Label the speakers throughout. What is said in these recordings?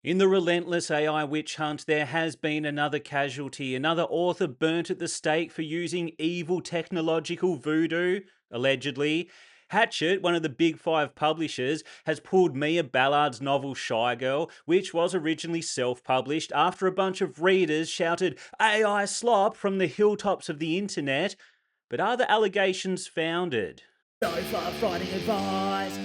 Speaker 1: In the relentless AI witch hunt, there has been another casualty, another author burnt at the stake for using evil technological voodoo, allegedly. Hachette, one of the big five publishers, has pulled Mia Ballard's novel Shy Girl, which was originally self published, after a bunch of readers shouted AI slop from the hilltops of the internet. But are the allegations founded?
Speaker 2: No fluff writing advice.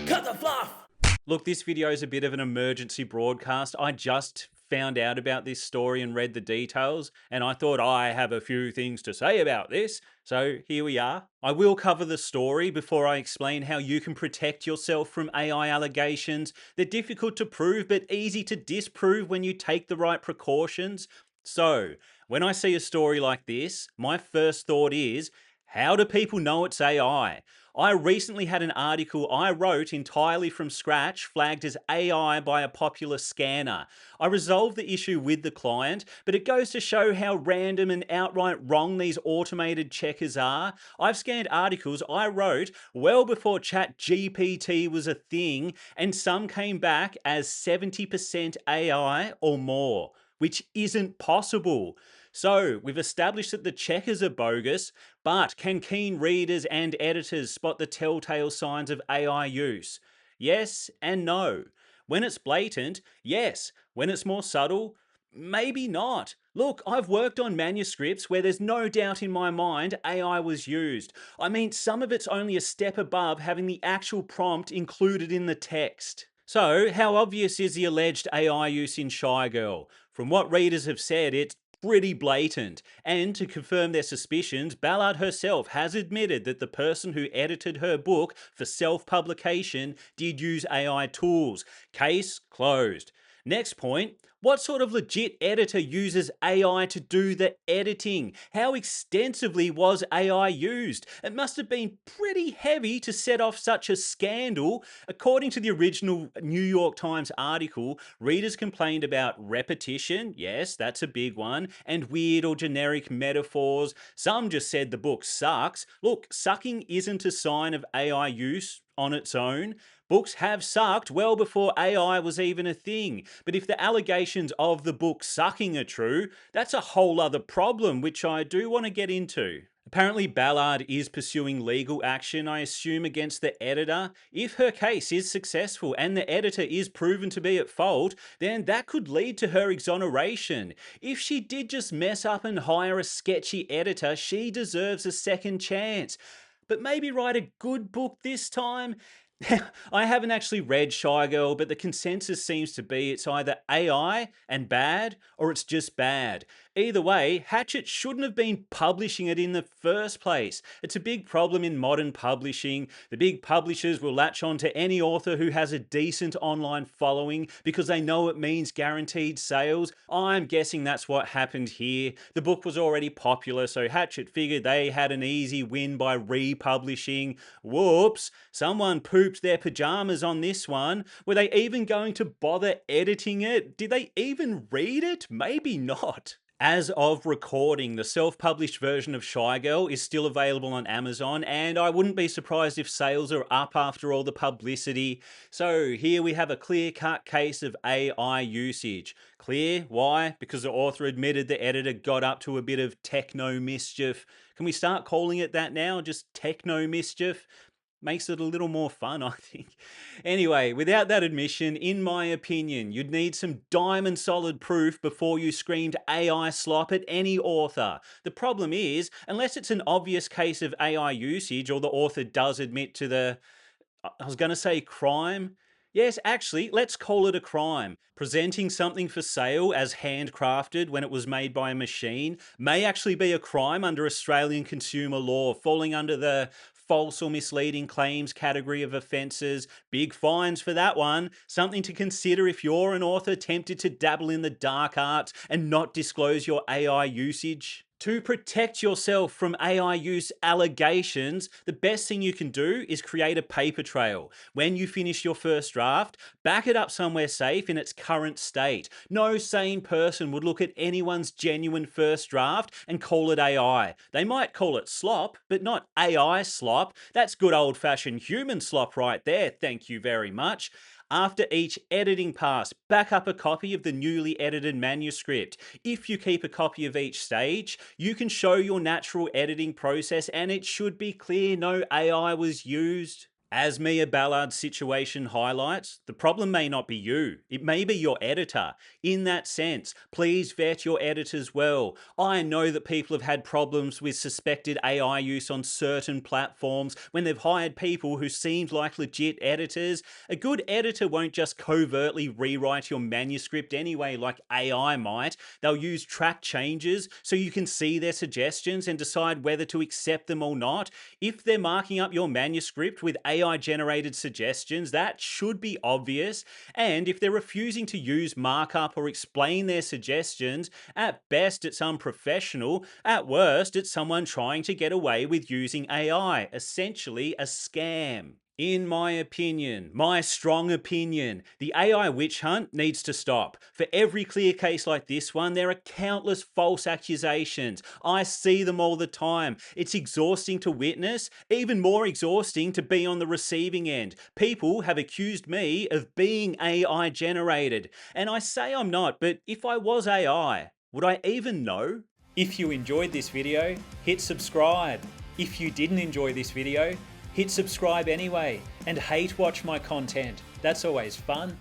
Speaker 2: Cut the fluff!
Speaker 1: Look, this video is a bit of an emergency broadcast. I just found out about this story and read the details, and I thought I have a few things to say about this. So here we are. I will cover the story before I explain how you can protect yourself from AI allegations. They're difficult to prove, but easy to disprove when you take the right precautions. So, when I see a story like this, my first thought is, how do people know it's AI? I recently had an article I wrote entirely from scratch flagged as AI by a popular scanner. I resolved the issue with the client, but it goes to show how random and outright wrong these automated checkers are. I've scanned articles I wrote well before ChatGPT was a thing, and some came back as 70% AI or more, which isn't possible. So, we've established that the checkers are bogus, but can keen readers and editors spot the telltale signs of AI use? Yes and no. When it's blatant, yes. When it's more subtle, maybe not. Look, I've worked on manuscripts where there's no doubt in my mind AI was used. I mean, some of it's only a step above having the actual prompt included in the text. So, how obvious is the alleged AI use in Shy Girl? From what readers have said, it's pretty blatant. And to confirm their suspicions, Ballard herself has admitted that the person who edited her book for self publication did use AI tools. Case closed. Next point, what sort of legit editor uses AI to do the editing? How extensively was AI used? It must have been pretty heavy to set off such a scandal. According to the original New York Times article, readers complained about repetition, yes, that's a big one, and weird or generic metaphors. Some just said the book sucks. Look, sucking isn't a sign of AI use on its own. Books have sucked well before AI was even a thing. But if the allegations of the book sucking are true, that's a whole other problem, which I do want to get into. Apparently, Ballard is pursuing legal action, I assume, against the editor. If her case is successful and the editor is proven to be at fault, then that could lead to her exoneration. If she did just mess up and hire a sketchy editor, she deserves a second chance. But maybe write a good book this time? I haven't actually read Shy Girl, but the consensus seems to be it's either AI and bad, or it's just bad. Either way, Hachette shouldn't have been publishing it in the first place. It's a big problem in modern publishing. The big publishers will latch on to any author who has a decent online following because they know it means guaranteed sales. I'm guessing that's what happened here. The book was already popular, so Hachette figured they had an easy win by republishing. Whoops, someone pooped their pajamas on this one. Were they even going to bother editing it? Did they even read it? Maybe not. As of recording, the self-published version of Shy Girl is still available on Amazon, and I wouldn't be surprised if sales are up after all the publicity. So here we have a clear-cut case of AI usage. Clear? Why? Because the author admitted the editor got up to a bit of techno mischief. Can we start calling it that now? Just techno mischief? Makes it a little more fun, I think. Anyway, without that admission, in my opinion, you'd need some diamond solid proof before you screamed AI slop at any author. The problem is, unless it's an obvious case of AI usage or the author does admit to I was going to say crime. Yes, actually, let's call it a crime. Presenting something for sale as handcrafted when it was made by a machine may actually be a crime under Australian consumer law, falling under the false or misleading claims category of offences. Big fines for that one. Something to consider if you're an author tempted to dabble in the dark arts and not disclose your AI usage. To protect yourself from AI use allegations, the best thing you can do is create a paper trail. When you finish your first draft, back it up somewhere safe in its current state. No sane person would look at anyone's genuine first draft and call it AI. They might call it slop, but not AI slop. That's good old-fashioned human slop right there, thank you very much. After each editing pass, back up a copy of the newly edited manuscript. If you keep a copy of each stage, you can show your natural editing process and it should be clear no AI was used. As Mia Ballard's situation highlights, the problem may not be you, it may be your editor. In that sense, please vet your editors well. I know that people have had problems with suspected AI use on certain platforms when they've hired people who seemed like legit editors. A good editor won't just covertly rewrite your manuscript anyway, like AI might. They'll use track changes so you can see their suggestions and decide whether to accept them or not. If they're marking up your manuscript with AI generated suggestions, that should be obvious. And if they're refusing to use markup or explain their suggestions, at best it's unprofessional, at worst it's someone trying to get away with using AI, essentially a scam. In my opinion, my strong opinion, the AI witch hunt needs to stop. For every clear case like this one, there are countless false accusations. I see them all the time. It's exhausting to witness, even more exhausting to be on the receiving end. People have accused me of being AI generated. And I say I'm not, but if I was AI, would I even know? If you enjoyed this video, hit subscribe. If you didn't enjoy this video, hit subscribe anyway, and hate watch my content. That's always fun.